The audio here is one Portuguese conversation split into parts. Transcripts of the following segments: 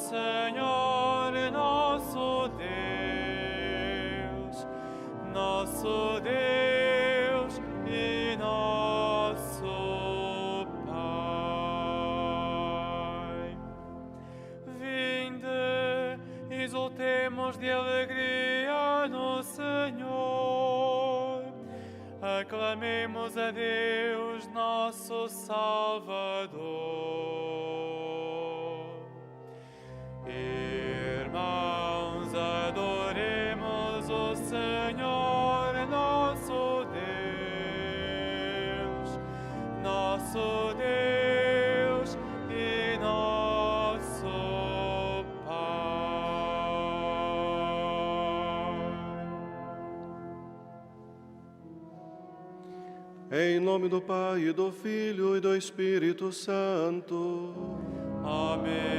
Senhor nosso Deus e nosso Pai. Vinde, exultemos de alegria no Senhor, aclamemos a Deus nosso Salvador. Irmãos, adoremos o Senhor nosso Deus e nosso Pai. Em nome do Pai, e do Filho e do Espírito Santo. Amém.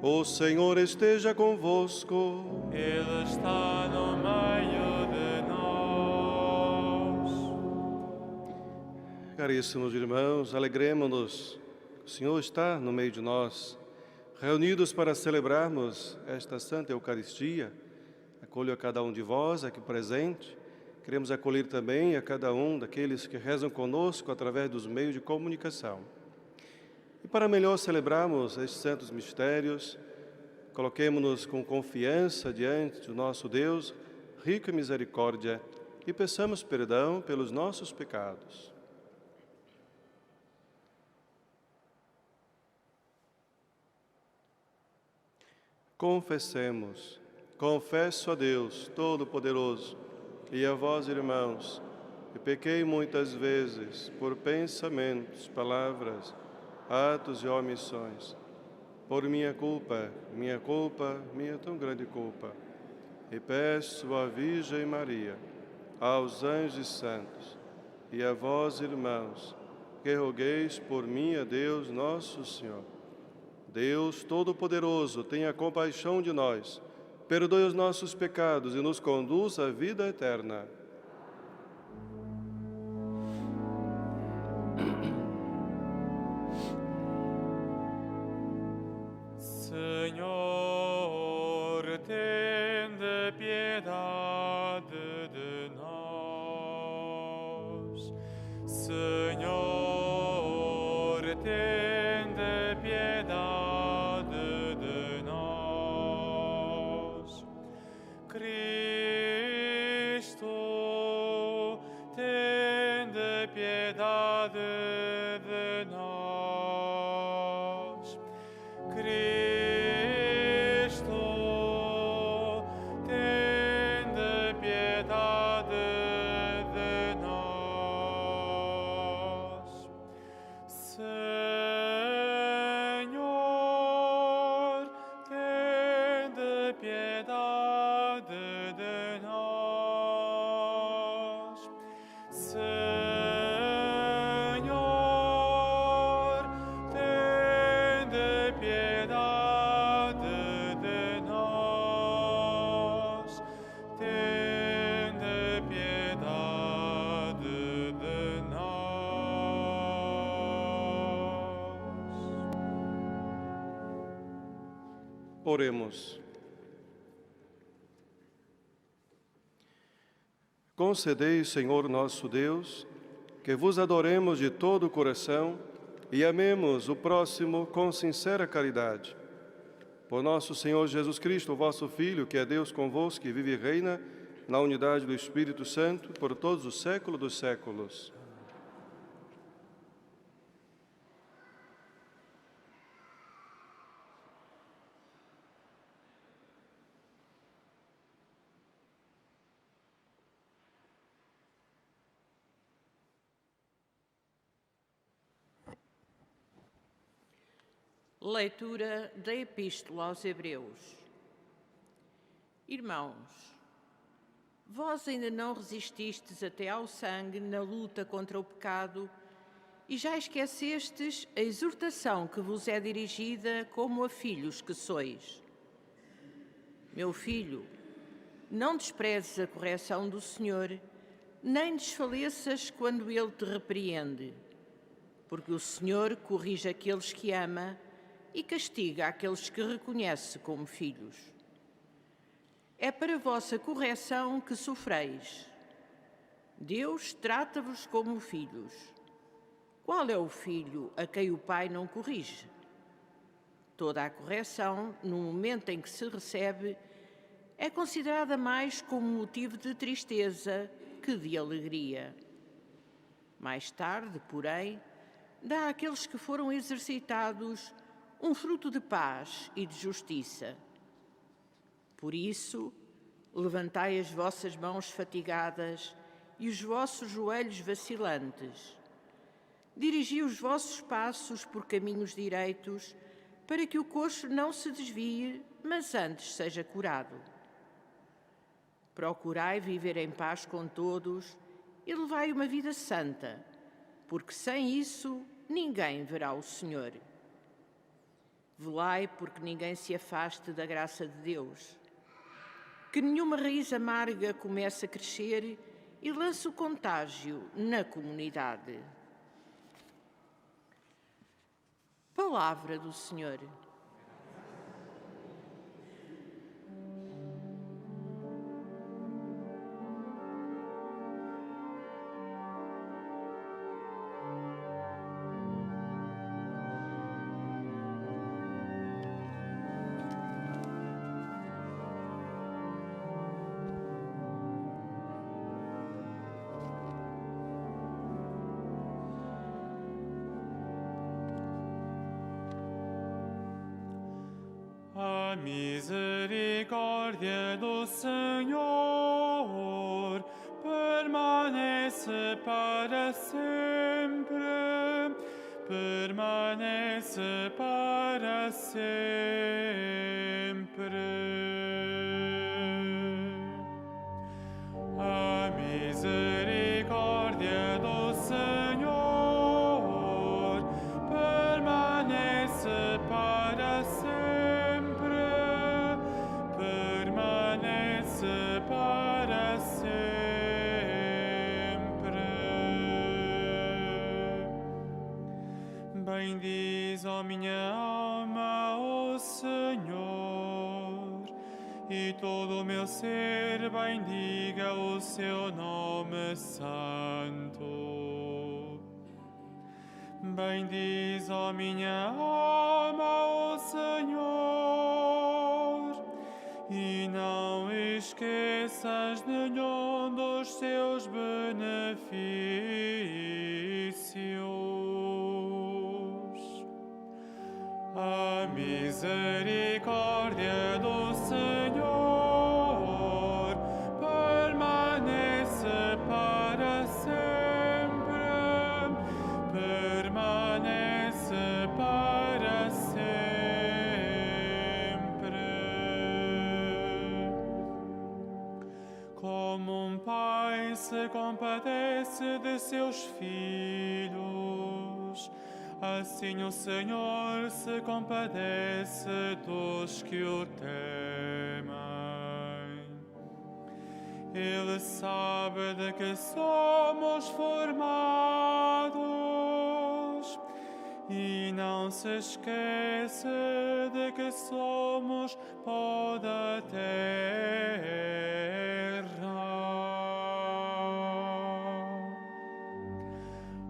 O Senhor esteja convosco. Ele está no meio de nós. Caríssimos irmãos, alegremos-nos. O Senhor está no meio de nós, reunidos para celebrarmos esta Santa Eucaristia. Acolho a cada um de vós aqui presente. Queremos acolher também a cada um daqueles que rezam conosco através dos meios de comunicação. E para melhor celebrarmos estes santos mistérios, coloquemo-nos com confiança diante do nosso Deus, rico em misericórdia, e peçamos perdão pelos nossos pecados. Confessemos. Confesso a Deus Todo-Poderoso e a vós, irmãos, que pequei muitas vezes por pensamentos, palavras, atos e omissões, por minha culpa, minha tão grande culpa. E peço à Virgem Maria, aos anjos e santos, e a vós, irmãos, que rogueis por mim a Deus nosso Senhor. Deus Todo-Poderoso, tenha compaixão de nós, perdoe os nossos pecados e nos conduz à vida eterna. Senhor, tende piedade de nós. Senhor, tende piedade de nós. Cristo, tende piedade de nós. Cristo, tende piedade de nós. Senhor, tende piedade de nós. Senhor, tende piedade de nós. Tende piedade de nós. Oremos. Concedei, Senhor nosso Deus, que vos adoremos de todo o coração e amemos o próximo com sincera caridade. Por nosso Senhor Jesus Cristo, vosso Filho, que é Deus convosco, que vive e reina na unidade do Espírito Santo, por todos os séculos dos séculos. Leitura da Epístola aos Hebreus. Irmãos, vós ainda não resististes até ao sangue na luta contra o pecado e já esquecestes a exortação que vos é dirigida como a filhos que sois. Meu filho, não desprezes a correção do Senhor, nem desfaleças quando Ele te repreende. porque o Senhor corrige aqueles que ama e castiga aqueles que reconhece como filhos. É para vossa correção que sofreis. Deus trata-vos como filhos. Qual é o filho a quem o pai não corrige? Toda a correção, no momento em que se recebe, é considerada mais como motivo de tristeza que de alegria. Mais tarde, porém, dá àqueles que foram exercitados um fruto de paz e de justiça. Por isso, levantai as vossas mãos fatigadas e os vossos joelhos vacilantes. Dirigi os vossos passos por caminhos direitos, para que o coxo não se desvie, mas antes seja curado. Procurai viver em paz com todos e levai uma vida santa, porque sem isso ninguém verá o Senhor. Velai porque ninguém se afaste da graça de Deus. Que nenhuma raiz amarga comece a crescer e lance o contágio na comunidade. Palavra do Senhor. A misericórdia do Senhor permanece para sempre, permanece para sempre. A misericórdia do Senhor permanece para sempre, permanece para sempre. Bendiz, ó minha alma, o Senhor, e todo o meu ser bendiga o seu nome santo. Bendiz, ó minha alma, o Senhor, e não esqueças nenhum dos seus benefícios. A misericórdia do Senhor permanece para sempre, permanece para sempre. Como um pai se compadece de seus filhos, assim o Senhor se compadece dos que o temem. Ele sabe de que somos formados e não se esquece de que somos pó da terra.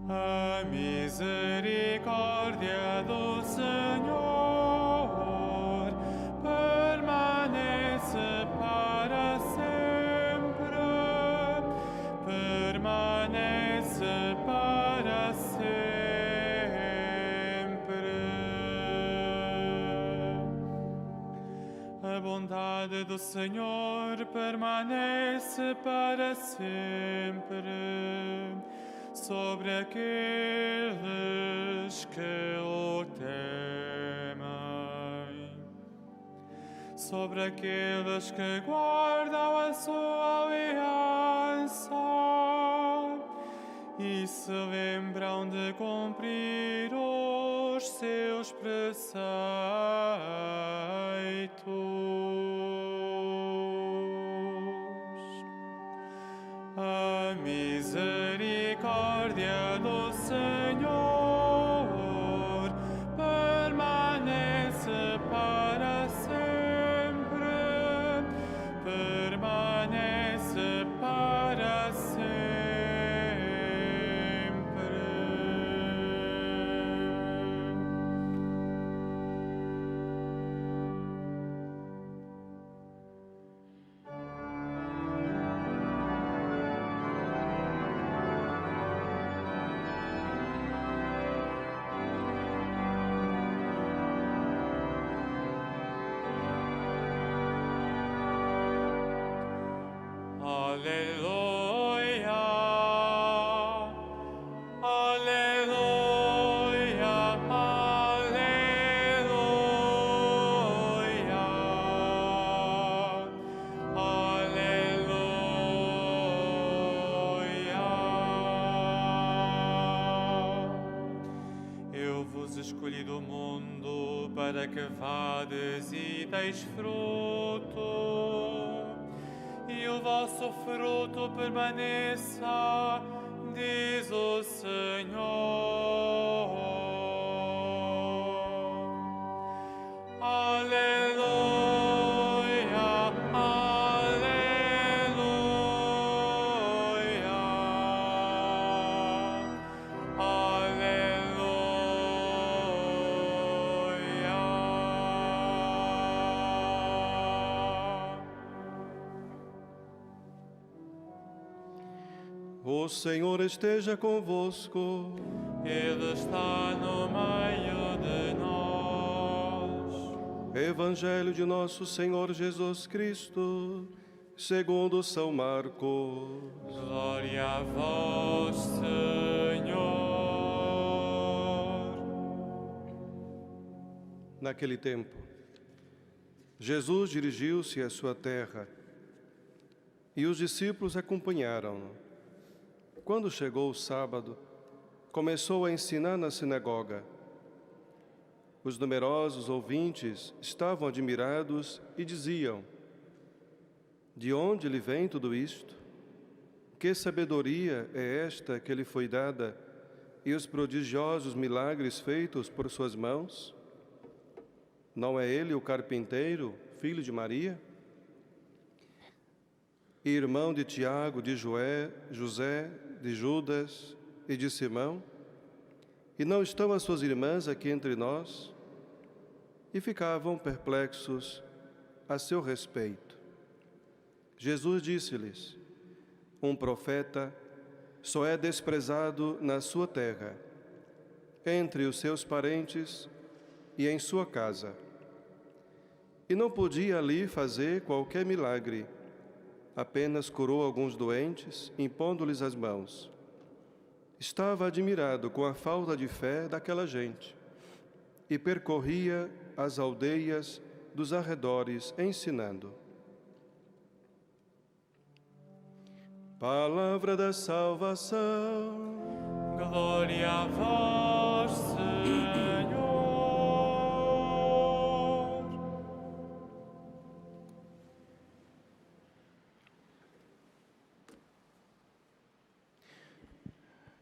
A misericórdia do Senhor permanece para sempre, permanece para sempre. A bondade do Senhor permanece para sempre sobre aqueles que o temem, sobre aqueles que guardam a sua aliança e se lembram de cumprir os seus preceitos. A misericórdia do Senhor do mundo, para que vades e deis fruto, e o vosso fruto permaneça, diz o Senhor. Aleluia, aleluia, aleluia. O Senhor esteja convosco. Ele está no meio de nós. Evangelho de nosso Senhor Jesus Cristo, segundo São Marcos. Glória a vós, Senhor. Naquele tempo, Jesus dirigiu-se à sua terra e os discípulos acompanharam-no. Quando chegou o sábado, começou a ensinar na sinagoga. Os numerosos ouvintes estavam admirados e diziam: de onde lhe vem tudo isto? Que sabedoria é esta que lhe foi dada e os prodigiosos milagres feitos por suas mãos? Não é ele o carpinteiro, filho de Maria? E irmão de Tiago, de José, de Judas e de Simão? E não estão as suas irmãs aqui entre nós? E ficavam perplexos a seu respeito. Jesus disse-lhes: um profeta só é desprezado na sua terra, entre os seus parentes e em sua casa. E não podia ali fazer qualquer milagre, apenas curou alguns doentes, impondo-lhes as mãos. Estava admirado com a falta de fé daquela gente e percorria as aldeias dos arredores ensinando. Palavra da salvação. Glória a vós, Senhor.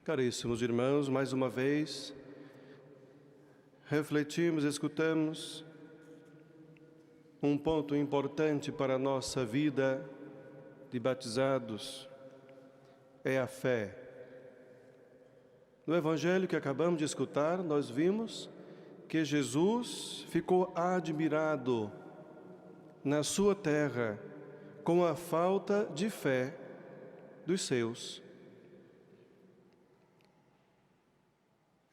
Caríssimos irmãos, mais uma vez, refletimos, escutamos um ponto importante para a nossa vida de batizados, é a fé. No Evangelho que acabamos de escutar, nós vimos que Jesus ficou admirado na sua terra com a falta de fé dos seus.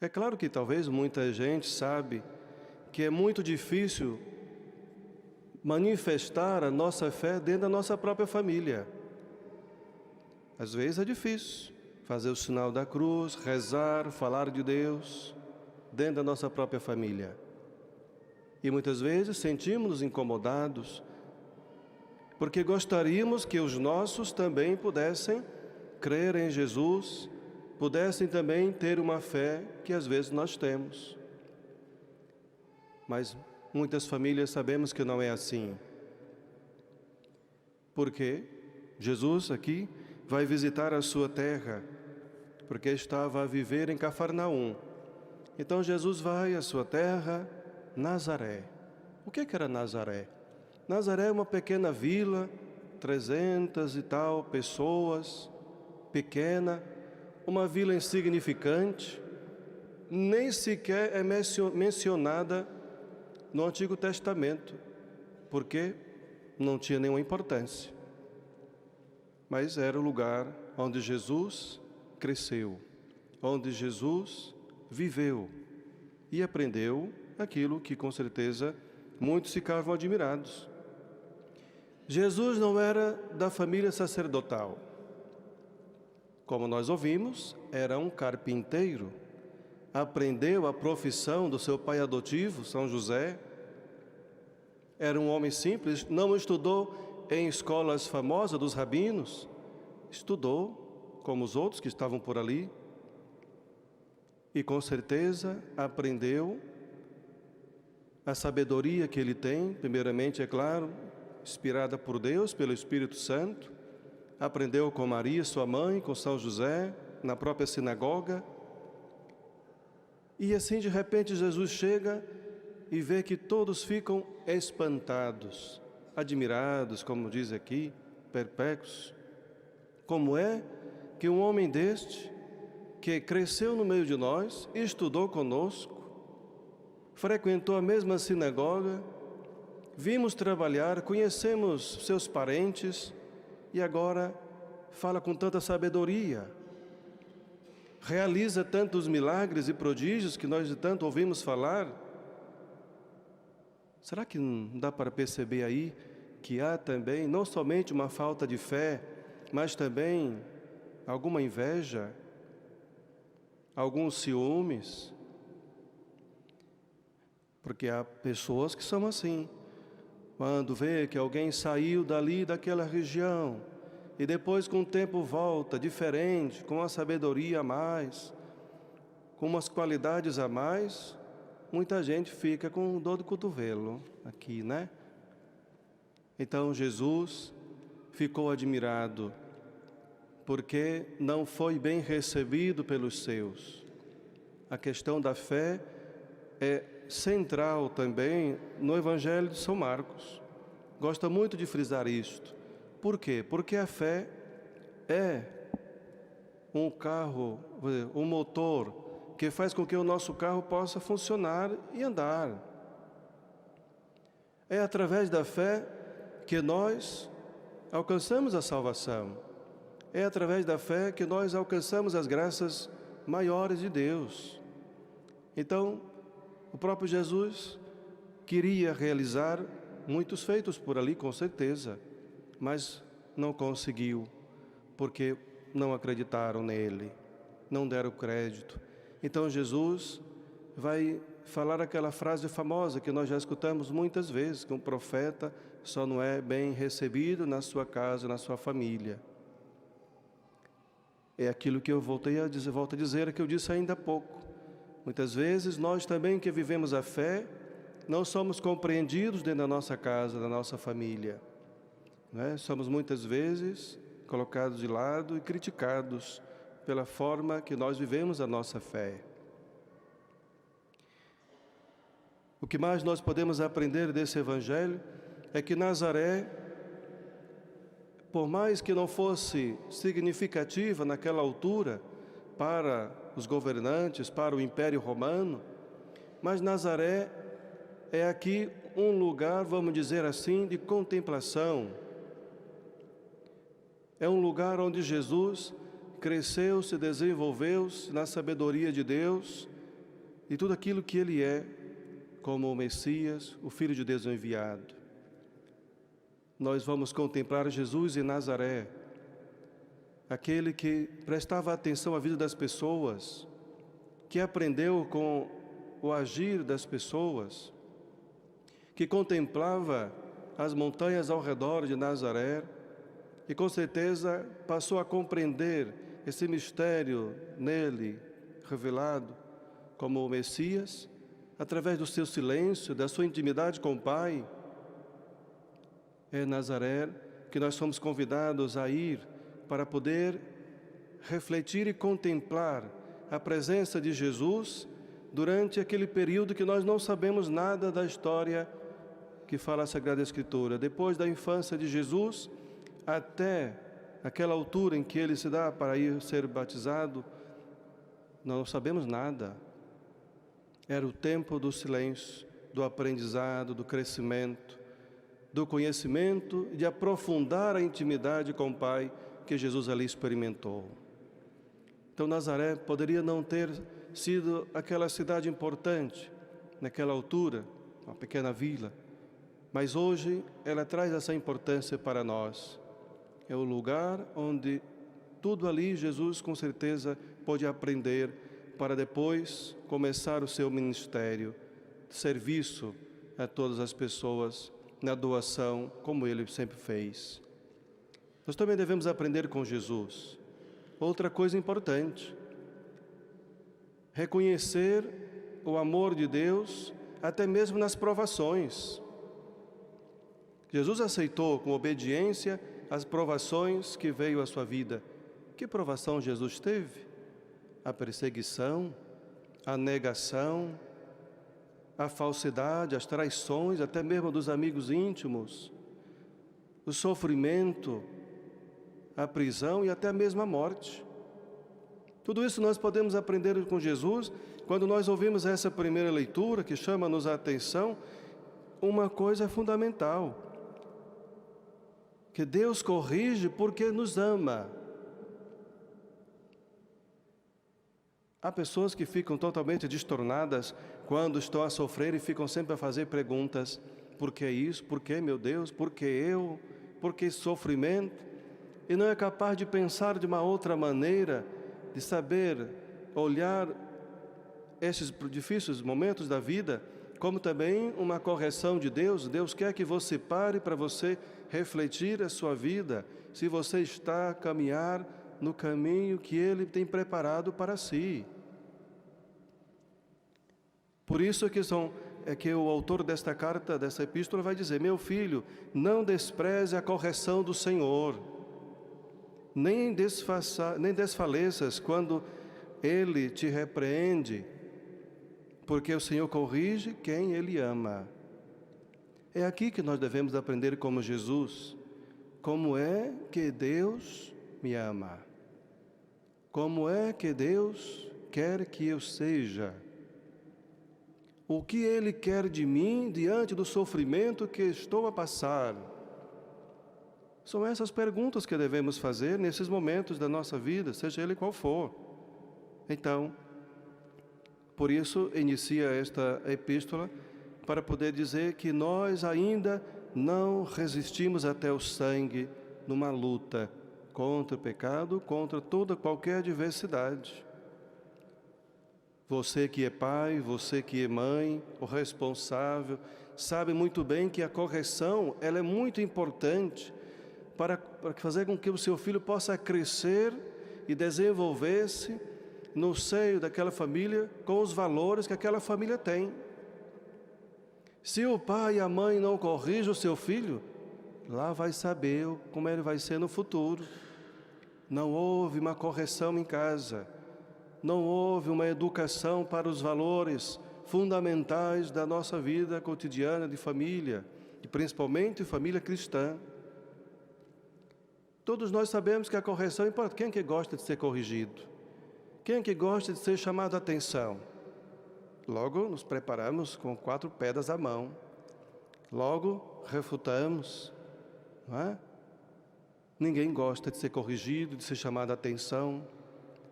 É claro que talvez muita gente sabe que é muito difícil manifestar a nossa fé dentro da nossa própria família. Às vezes é difícil fazer o sinal da cruz, rezar, falar de Deus dentro da nossa própria família. E muitas vezes sentimos-nos incomodados porque gostaríamos que os nossos também pudessem crer em Jesus, pudessem também ter uma fé que às vezes nós temos. Mas muitas famílias sabemos que não é assim. Porque Jesus aqui vai visitar a sua terra, porque estava a viver em Cafarnaum. Então Jesus vai à sua terra, Nazaré. O que era Nazaré? Nazaré é uma pequena vila, 300 e tal pessoas, pequena, uma vila insignificante, nem sequer é mencionada no Antigo Testamento, porque não tinha nenhuma importância. Mas era o lugar onde Jesus cresceu, onde Jesus viveu e aprendeu aquilo que com certeza muitos ficavam admirados. Jesus não era da família sacerdotal. Como nós ouvimos, era um carpinteiro. Aprendeu a profissão do seu pai adotivo, São José. Era um homem simples, não estudou em escolas famosas dos rabinos. Estudou, como os outros que estavam por ali. E com certeza aprendeu a sabedoria que ele tem, primeiramente, é claro, inspirada por Deus, pelo Espírito Santo. Aprendeu com Maria, sua mãe, com São José, na própria sinagoga. E assim, de repente, Jesus chega e vê que todos ficam espantados, admirados, como diz aqui, perplexos. Como é que um homem deste, que cresceu no meio de nós, estudou conosco, frequentou a mesma sinagoga, vimos trabalhar, conhecemos seus parentes e agora fala com tanta sabedoria, realiza tantos milagres e prodígios que nós de tanto ouvimos falar? Será que não dá para perceber aí que há também não somente uma falta de fé, mas também alguma inveja, alguns ciúmes? Porque há pessoas que são assim. Quando vê que alguém saiu dali, daquela região, e depois com o tempo volta, diferente, com uma sabedoria a mais, com umas qualidades a mais, muita gente fica com dor de cotovelo aqui, né? Então Jesus ficou admirado, porque não foi bem recebido pelos seus. A questão da fé é central também no Evangelho de São Marcos. Gosta muito de frisar isto. Por quê? Porque a fé é um carro, um motor que faz com que o nosso carro possa funcionar e andar. É através da fé que nós alcançamos a salvação. É através da fé que nós alcançamos as graças maiores de Deus. Então, o próprio Jesus queria realizar muitos feitos por ali, com certeza, mas não conseguiu, porque não acreditaram nele, não deram crédito. Então Jesus vai falar aquela frase famosa que nós já escutamos muitas vezes, que um profeta só não é bem recebido na sua casa, na sua família. É aquilo que eu volto a dizer, que eu disse ainda há pouco. Muitas vezes nós também que vivemos a fé, não somos compreendidos dentro da nossa casa, da nossa família, né? Somos muitas vezes colocados de lado e criticados pela forma que nós vivemos a nossa fé. O que mais nós podemos aprender desse Evangelho é que Nazaré, por mais que não fosse significativa naquela altura para os governantes, para o Império Romano, mas Nazaré é aqui um lugar, vamos dizer assim, de contemplação. É um lugar onde Jesus cresceu, se desenvolveu na sabedoria de Deus e tudo aquilo que Ele é, como o Messias, o Filho de Deus enviado. Nós vamos contemplar Jesus em Nazaré, aquele que prestava atenção à vida das pessoas, que aprendeu com o agir das pessoas, que contemplava as montanhas ao redor de Nazaré e com certeza passou a compreender esse mistério nele revelado como o Messias, através do seu silêncio, da sua intimidade com o Pai. É Nazaré que nós somos convidados a ir para poder refletir e contemplar a presença de Jesus durante aquele período que nós não sabemos nada da história que fala a Sagrada Escritura. Depois da infância de Jesus, até aquela altura em que ele se dá para ir ser batizado, não sabemos nada. Era o tempo do silêncio, do aprendizado, do crescimento, do conhecimento e de aprofundar a intimidade com o Pai que Jesus ali experimentou. Então Nazaré poderia não ter sido aquela cidade importante naquela altura, uma pequena vila, mas hoje ela traz essa importância para nós. É o lugar onde tudo ali Jesus com certeza pode aprender para depois começar o seu ministério, serviço a todas as pessoas, na doação, como ele sempre fez. Nós também devemos aprender com Jesus. Outra coisa importante, reconhecer o amor de Deus até mesmo nas provações. Jesus aceitou com obediência as provações que veio à sua vida. Que provação Jesus teve? A perseguição, a negação, a falsidade, as traições, até mesmo dos amigos íntimos, o sofrimento, a prisão e até mesmo a morte. Tudo isso nós podemos aprender com Jesus quando nós ouvimos essa primeira leitura que chama-nos a atenção. Uma coisa fundamental, que Deus corrige porque nos ama. Há pessoas que ficam totalmente destornadas quando estão a sofrer e ficam sempre a fazer perguntas. Por que isso? Por que, meu Deus? Por que eu? Por que esse sofrimento? E não é capaz de pensar de uma outra maneira, de saber olhar esses difíceis momentos da vida como também uma correção de Deus. Deus quer que você pare para você refletir a sua vida, se você está a caminhar no caminho que Ele tem preparado para si. Por isso que o autor desta carta, dessa epístola, vai dizer: meu filho, não despreze a correção do Senhor, nem desfaleças quando Ele te repreende, porque o Senhor corrige quem Ele ama. É aqui que nós devemos aprender como Jesus, como é que Deus me ama, como é que Deus quer que eu seja, o que Ele quer de mim diante do sofrimento que estou a passar. São essas perguntas que devemos fazer nesses momentos da nossa vida, seja ele qual for. Então, por isso, inicia esta epístola para poder dizer que nós ainda não resistimos até o sangue numa luta contra o pecado, contra qualquer adversidade. Você que é pai, você que é mãe, o responsável, sabe muito bem que a correção ela é muito importante para fazer com que o seu filho possa crescer e desenvolver-se no seio daquela família com os valores que aquela família tem. Se o pai e a mãe não corrigem o seu filho, lá vai saber como ele vai ser no futuro. Não houve uma correção em casa, não houve uma educação para os valores fundamentais da nossa vida cotidiana de família, e principalmente família cristã. Todos nós sabemos que a correção importa. Quem é que gosta de ser corrigido? Quem é que gosta de ser chamado a atenção? Logo nos preparamos com 4 pedras à mão. Logo refutamos, não é? Ninguém gosta de ser corrigido, de ser chamado a atenção.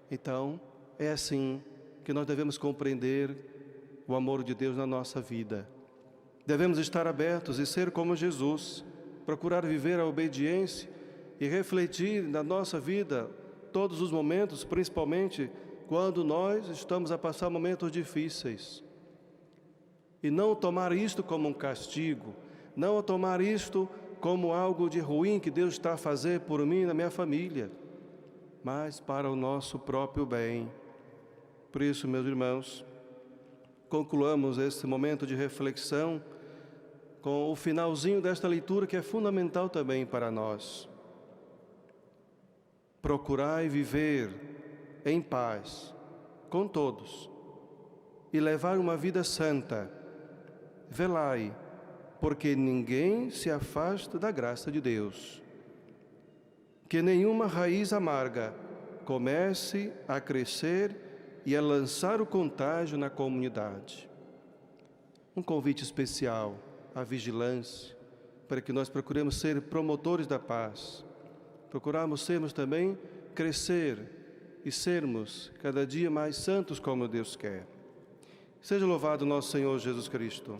Então, é assim que nós devemos compreender o amor de Deus na nossa vida. Devemos estar abertos e ser como Jesus, procurar viver a obediência e refletir na nossa vida todos os momentos, principalmente quando nós estamos a passar momentos difíceis. E não tomar isto como um castigo, não tomar isto como algo de ruim que Deus está a fazer por mim e na minha família, mas para o nosso próprio bem. Por isso, meus irmãos, concluamos esse momento de reflexão com o finalzinho desta leitura que é fundamental também para nós. Procurai viver em paz com todos e levar uma vida santa. Velai, porque ninguém se afasta da graça de Deus. Que nenhuma raiz amarga comece a crescer e a lançar o contágio na comunidade. Um convite especial à vigilância, para que nós procuremos ser promotores da paz. Procurarmos sermos também, crescer e sermos cada dia mais santos como Deus quer. Seja louvado nosso Senhor Jesus Cristo.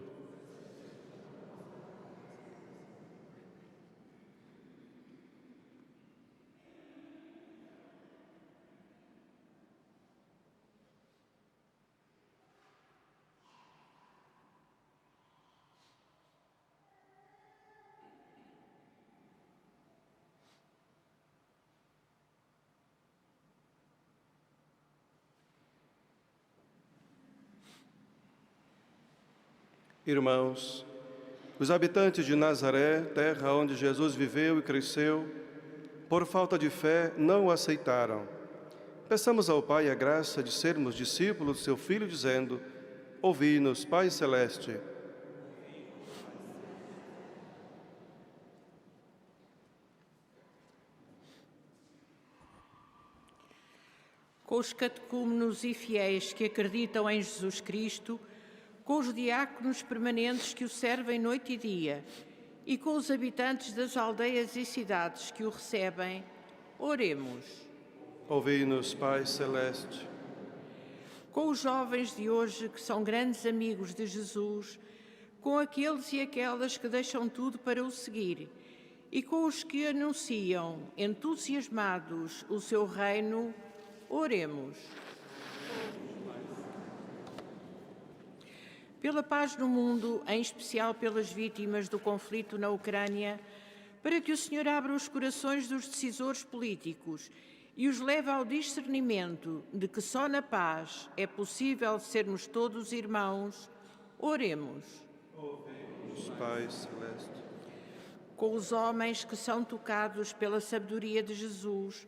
Irmãos, os habitantes de Nazaré, terra onde Jesus viveu e cresceu, por falta de fé, não o aceitaram. Peçamos ao Pai a graça de sermos discípulos de seu Filho, dizendo: ouvi-nos, Pai Celeste. Com os catecúmenos e fiéis que acreditam em Jesus Cristo, com os diáconos permanentes que o servem noite e dia, e com os habitantes das aldeias e cidades que o recebem, oremos. Ouvi-nos, Pai Celeste. Com os jovens de hoje que são grandes amigos de Jesus, com aqueles e aquelas que deixam tudo para o seguir, e com os que anunciam, entusiasmados, o seu reino, oremos. Pela paz no mundo, em especial pelas vítimas do conflito na Ucrânia, para que o Senhor abra os corações dos decisores políticos e os leve ao discernimento de que só na paz é possível sermos todos irmãos, oremos. Ouvi-nos, Pai Celeste. Com os homens que são tocados pela sabedoria de Jesus,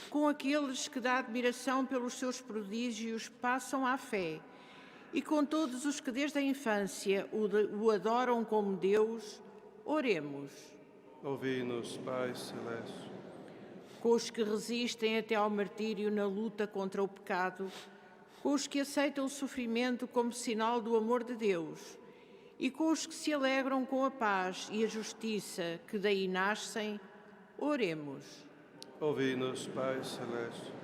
com aqueles que da admiração pelos seus prodígios passam à fé, e com todos os que desde a infância o adoram como Deus, oremos. Ouvi-nos, Pai Celeste. Com os que resistem até ao martírio na luta contra o pecado, com os que aceitam o sofrimento como sinal do amor de Deus, e com os que se alegram com a paz e a justiça que daí nascem, oremos. Ouvi-nos, Pai Celeste.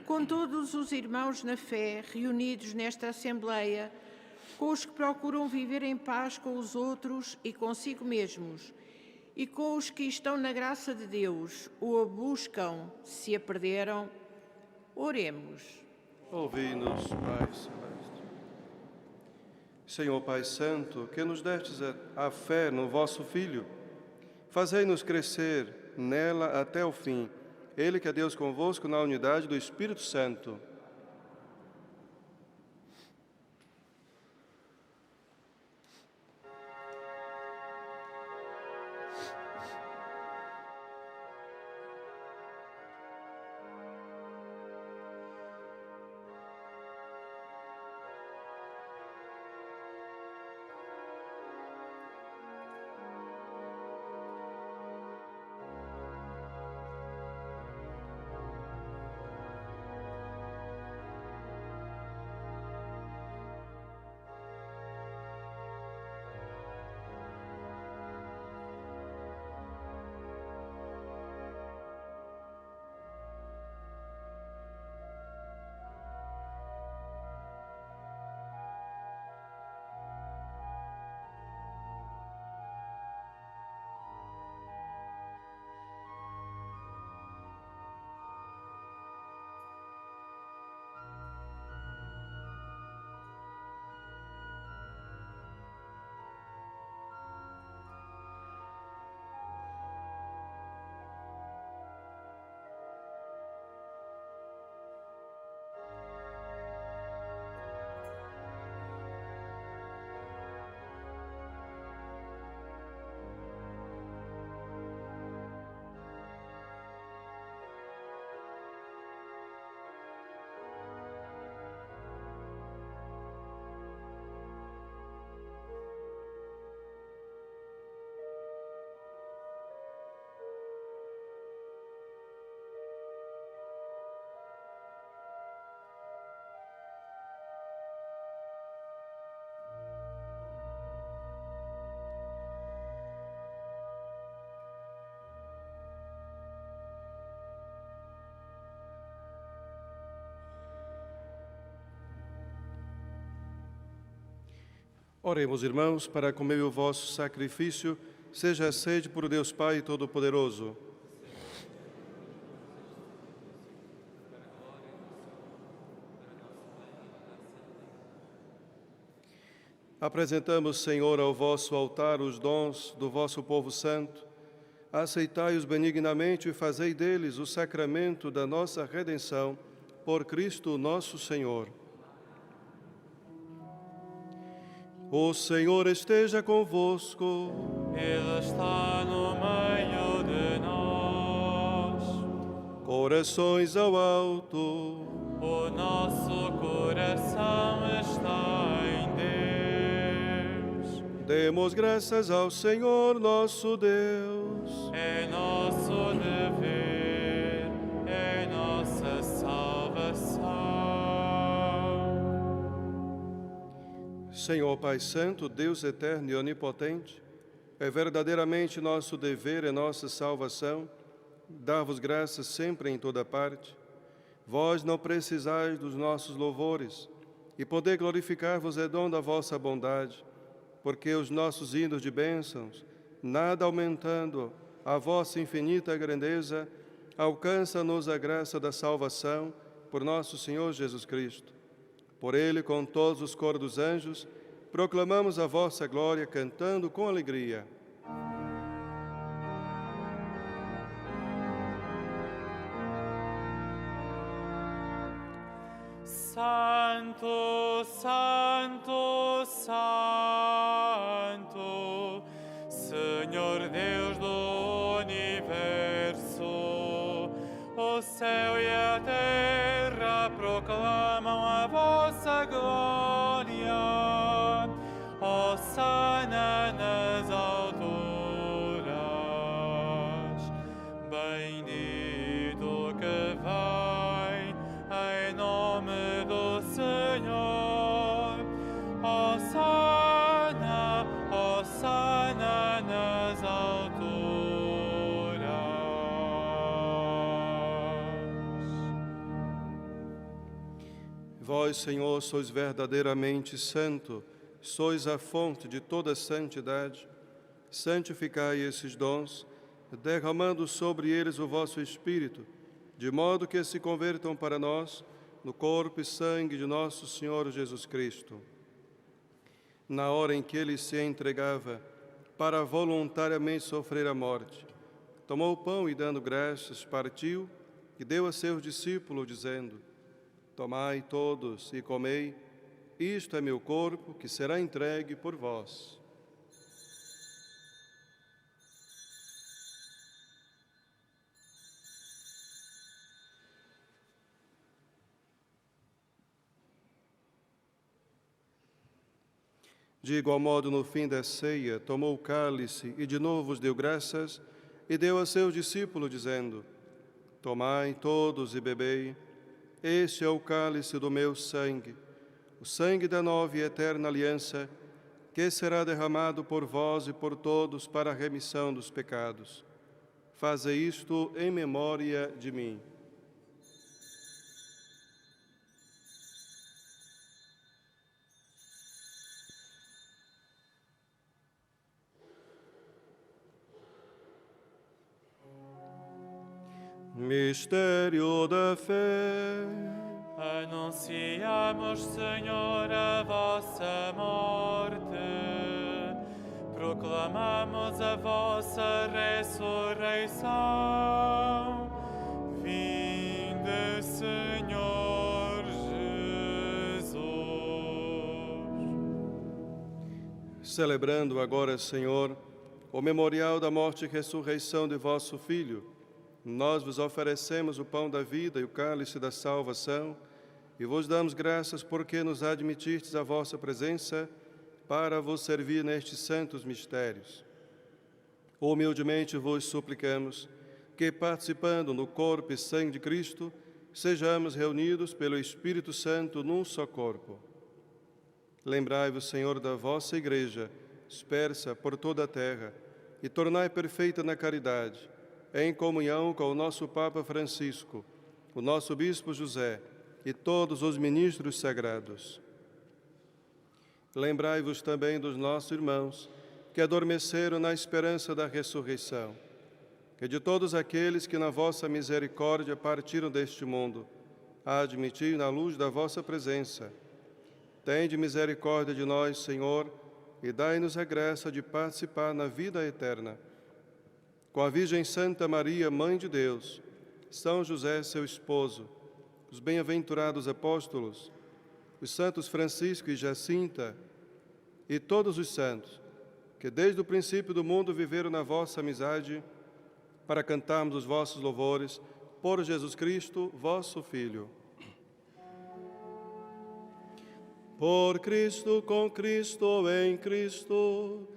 Com todos os irmãos na fé reunidos nesta Assembleia, com os que procuram viver em paz com os outros e consigo mesmos, e com os que estão na graça de Deus, ou a buscam, se a perderam, oremos. Ouvi-nos, Pai Celeste. Senhor Pai Santo, que nos destes a fé no vosso Filho, fazei-nos crescer nela até o fim. Ele que é Deus convosco na unidade do Espírito Santo. Oremos, irmãos, para comer o vosso sacrifício, seja aceito por Deus Pai Todo-Poderoso. Apresentamos, Senhor, ao vosso altar os dons do vosso povo santo. Aceitai-os benignamente e fazei deles o sacramento da nossa redenção, por Cristo nosso Senhor. O Senhor esteja convosco. Ele está no meio de nós. Corações ao alto. O nosso coração está em Deus. Demos graças ao Senhor nosso Deus. É nosso dever, é nossa salvação. Senhor Pai Santo, Deus eterno e onipotente, é verdadeiramente nosso dever e nossa salvação dar-vos graças sempre em toda parte. Vós não precisais dos nossos louvores, e poder glorificar-vos é dom da vossa bondade, porque os nossos hinos de bênçãos, nada aumentando a vossa infinita grandeza, alcança-nos a graça da salvação por nosso Senhor Jesus Cristo. Por Ele, com todos os coros dos anjos, proclamamos a vossa glória, cantando com alegria. Santo, Santo, Santo, Senhor Deus do universo, o céu e a terra proclamam a vossa glória. Hosana nas alturas, bendito que vem em nome do Senhor. Hosana, Hosana nas alturas. Vós, Senhor, sois verdadeiramente santo, sois a fonte de toda santidade. Santificai esses dons, derramando sobre eles o vosso Espírito, de modo que se convertam para nós no corpo e sangue de nosso Senhor Jesus Cristo. Na hora em que ele se entregava para voluntariamente sofrer a morte, tomou o pão e, dando graças, partiu e deu a seus discípulos, dizendo: Tomai todos e comei, isto é meu corpo, que será entregue por vós. De igual modo, no fim da ceia, tomou o cálice e de novo vos deu graças e deu a seus discípulos, dizendo: Tomai todos e bebei, este é o cálice do meu sangue, o sangue da nova e eterna aliança, que será derramado por vós e por todos para a remissão dos pecados. Fazei isto em memória de mim. Mistério da fé. Anunciamos, Senhor, a vossa morte, proclamamos a vossa ressurreição. Vinde, Senhor Jesus. Celebrando agora, Senhor, o memorial da morte e ressurreição de vosso Filho, nós vos oferecemos o pão da vida e o cálice da salvação e vos damos graças porque nos admitistes a vossa presença para vos servir nestes santos mistérios. Humildemente vos suplicamos que, participando no corpo e sangue de Cristo, sejamos reunidos pelo Espírito Santo num só corpo. Lembrai-vos, Senhor, da vossa Igreja, dispersa por toda a terra, e tornai perfeita na caridade, em comunhão com o nosso Papa Francisco, o nosso Bispo José e todos os ministros sagrados. Lembrai-vos também dos nossos irmãos que adormeceram na esperança da ressurreição, e de todos aqueles que na vossa misericórdia partiram deste mundo, a admitir na luz da vossa presença. Tende misericórdia de nós, Senhor, e dai-nos a graça de participar na vida eterna. Com a Virgem Santa Maria, Mãe de Deus, São José, seu esposo, os bem-aventurados apóstolos, os santos Francisco e Jacinta, e todos os santos, que desde o princípio do mundo viveram na vossa amizade, para cantarmos os vossos louvores, por Jesus Cristo, vosso Filho. Por Cristo, com Cristo, em Cristo,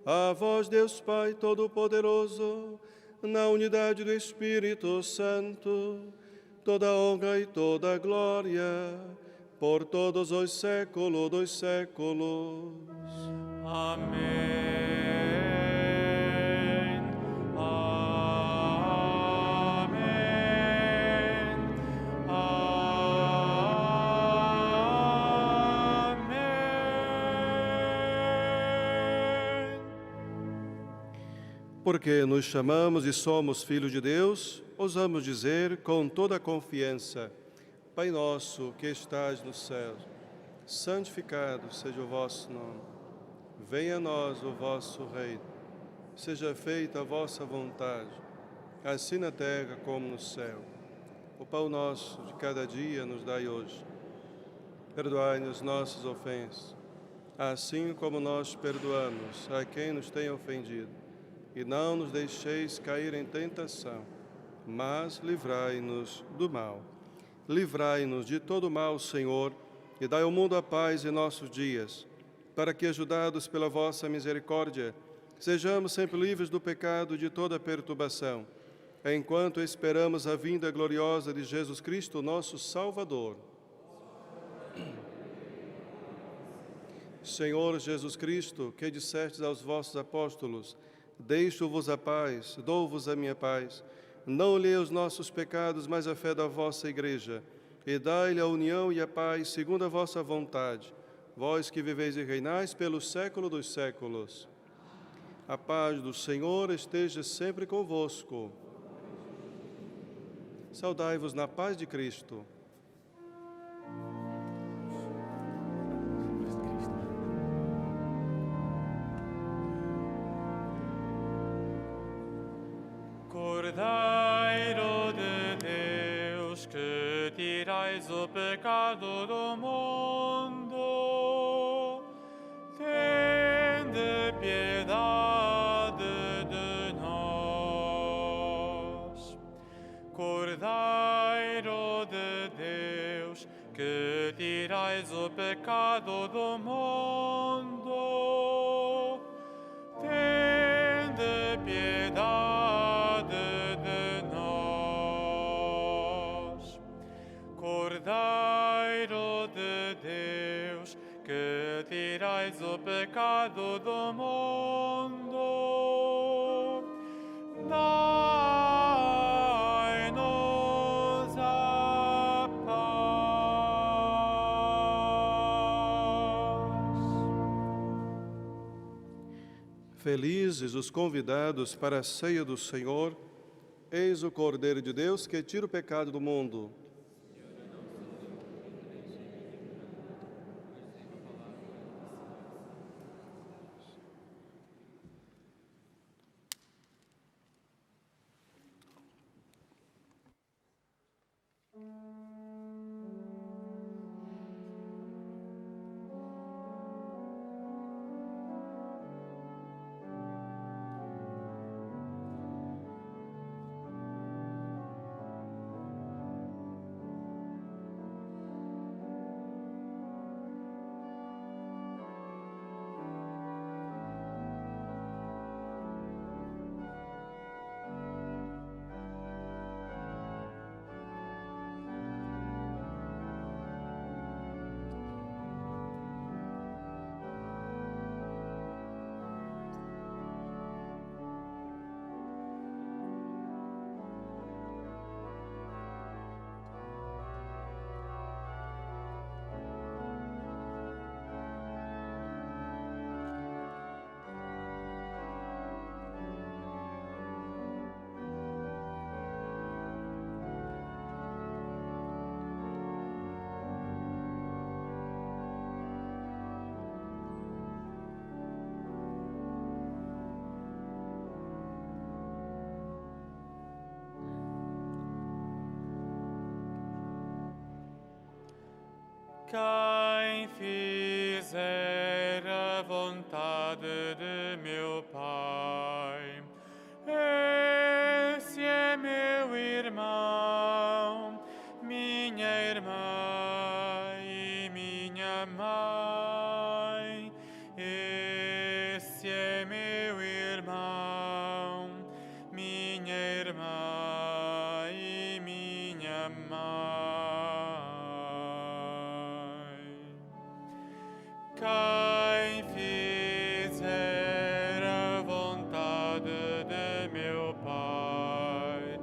a vós, Deus Pai Todo-Poderoso, na unidade do Espírito Santo, toda honra e toda glória, por todos os séculos dos séculos. Amém. Porque nos chamamos e somos filhos de Deus, ousamos dizer com toda a confiança: Pai nosso que estás no céu, santificado seja o vosso nome. Venha a nós o vosso reino. Seja feita a vossa vontade, assim na terra como no céu. O pão nosso de cada dia nos dai hoje. Perdoai-nos nossas ofensas, assim como nós perdoamos a quem nos tem ofendido. E não nos deixeis cair em tentação, mas livrai-nos do mal. Livrai-nos de todo mal, Senhor, e dai ao mundo a paz em nossos dias, para que, ajudados pela vossa misericórdia, sejamos sempre livres do pecado e de toda perturbação, enquanto esperamos a vinda gloriosa de Jesus Cristo, nosso Salvador. Senhor Jesus Cristo, que dissestes aos vossos apóstolos: deixo-vos a paz, dou-vos a minha paz. Não olhei os nossos pecados, mas a fé da vossa Igreja, e dai-lhe a união e a paz segundo a vossa vontade, vós que viveis e reinais pelo século dos séculos. A paz do Senhor esteja sempre convosco. Saudai-vos na paz de Cristo. Cordeiro de Deus, que tirais o pecado do mundo, tende piedade de nós. Cordeiro de Deus, que tirais o pecado do mundo, tende piedade. Cordeiro de Deus, que tirais o pecado do mundo, dai-nos a paz. Felizes os convidados para a ceia do Senhor. Eis o Cordeiro de Deus que tira o pecado do mundo. Quem fizer a vontade irmã e minha mãe. Quem fizer a vontade de meu Pai,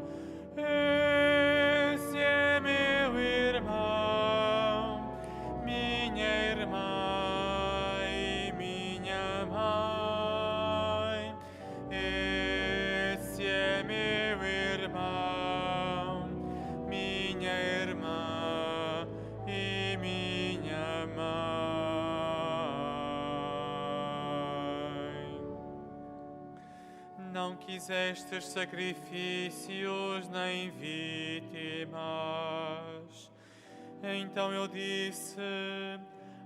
esse é meu irmão, minha irmã e minha mãe. Esse é meu irmão, minha irmã e minha mãe. Não quisestes sacrifícios nem vítimas. Então eu disse: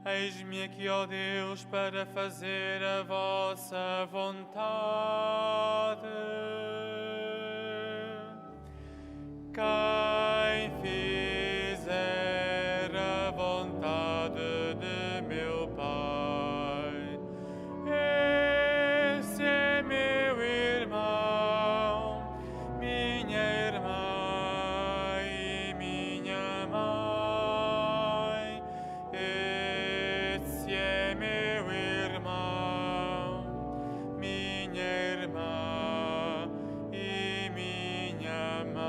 eis-me aqui, ó Deus, para fazer a vossa vontade. Quem fizer a vontade de meu Pai, esse é meu irmão, minha irmã e minha mãe. Esse é meu irmão, minha irmã e minha mãe.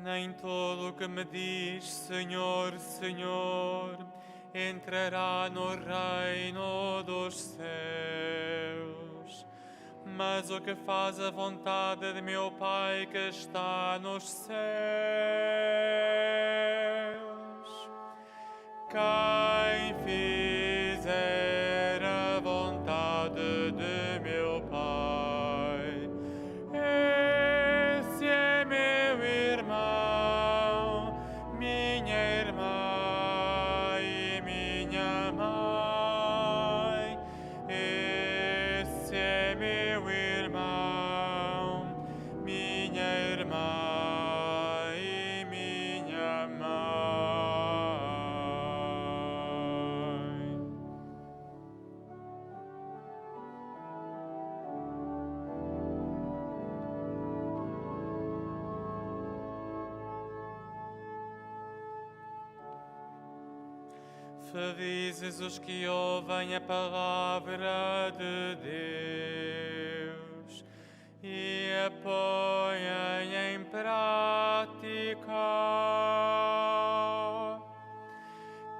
Nem todo o que me diz Senhor, Senhor, entrará no reino dos céus, mas o que faz a vontade de meu Pai que está nos céus. Quem fizer a vontade de meu Pai, esse é meu irmão, minha irmã e minha mãe. Esse é meu irmão, minha irmã e minha mãe. Felizes os que ouvem a palavra de Deus e a põem em prática.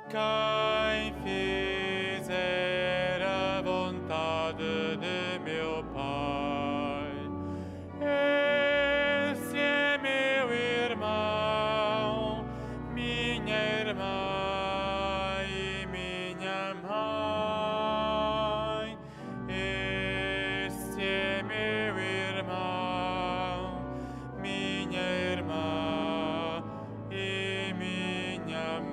Quem fizer a vontade de meu Pai, esse é meu irmão, minha irmã e minha mãe. Esse é meu irmão, minha irmã e minha mãe.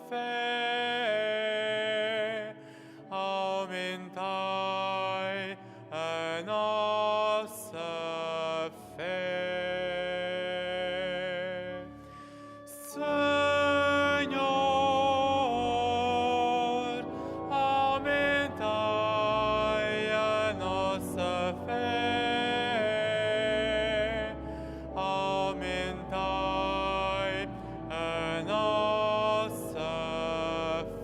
fé, aumentai a nossa fé. Senhor, aumentai a nossa fé, aumentai a nossa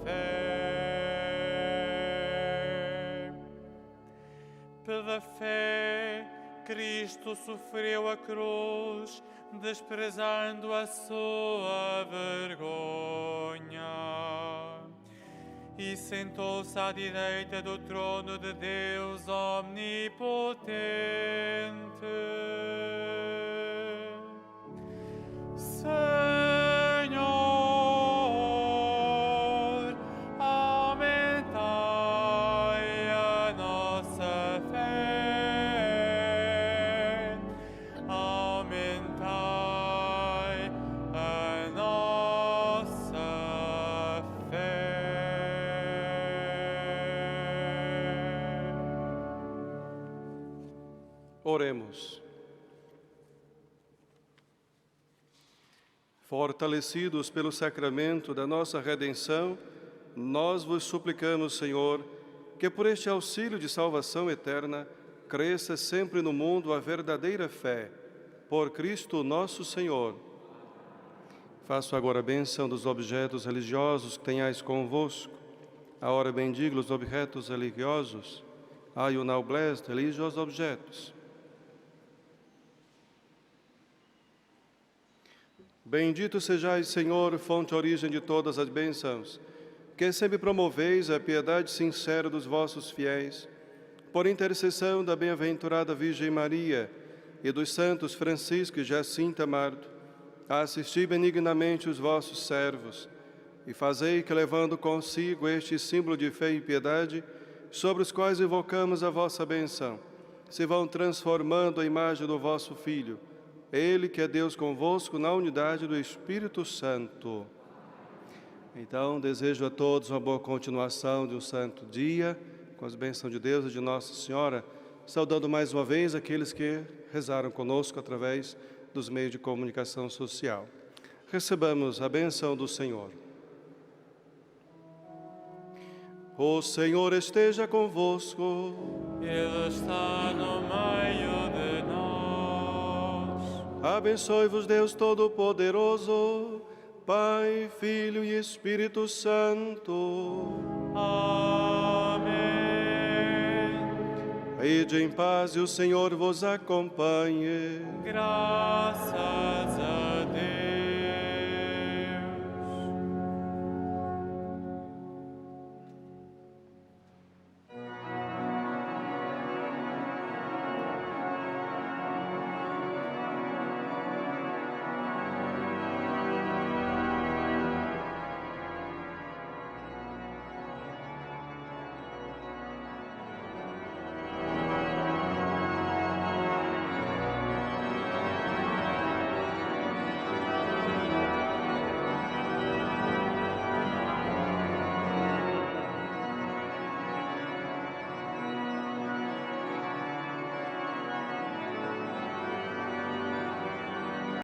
fé. Pela fé, Cristo sofreu a cruz, desprezando a sua vergonha, e sentou-se à direita do trono de Deus Omnipotente. Senhor, aumentai a nossa fé, aumentai a nossa fé. Oremos. Fortalecidos pelo sacramento da nossa redenção, nós vos suplicamos, Senhor, que por este auxílio de salvação eterna, cresça sempre no mundo a verdadeira fé. Por Cristo nosso Senhor. Faço agora a bênção dos objetos religiosos que tenhais convosco. Agora bendigo os objetos religiosos. Ai, o now blessed religious objetos. Bendito sejais, Senhor, fonte e origem de todas as bênçãos, que sempre promoveis a piedade sincera dos vossos fiéis, por intercessão da bem-aventurada Virgem Maria e dos santos Francisco e Jacinta Marto, assisti benignamente os vossos servos, e fazei que, levando consigo este símbolo de fé e piedade, sobre os quais invocamos a vossa bênção, se vão transformando a imagem do vosso Filho, Ele que é Deus convosco na unidade do Espírito Santo. Então, desejo a todos uma boa continuação de um santo dia, com as bênçãos de Deus e de Nossa Senhora, saudando mais uma vez aqueles que rezaram conosco através dos meios de comunicação social. Recebamos a bênção do Senhor. O Senhor esteja convosco. Ele está no meio de nós. Abençoe-vos Deus Todo-Poderoso, Pai, Filho e Espírito Santo. Amém. Ide em paz e o Senhor vos acompanhe. Graças a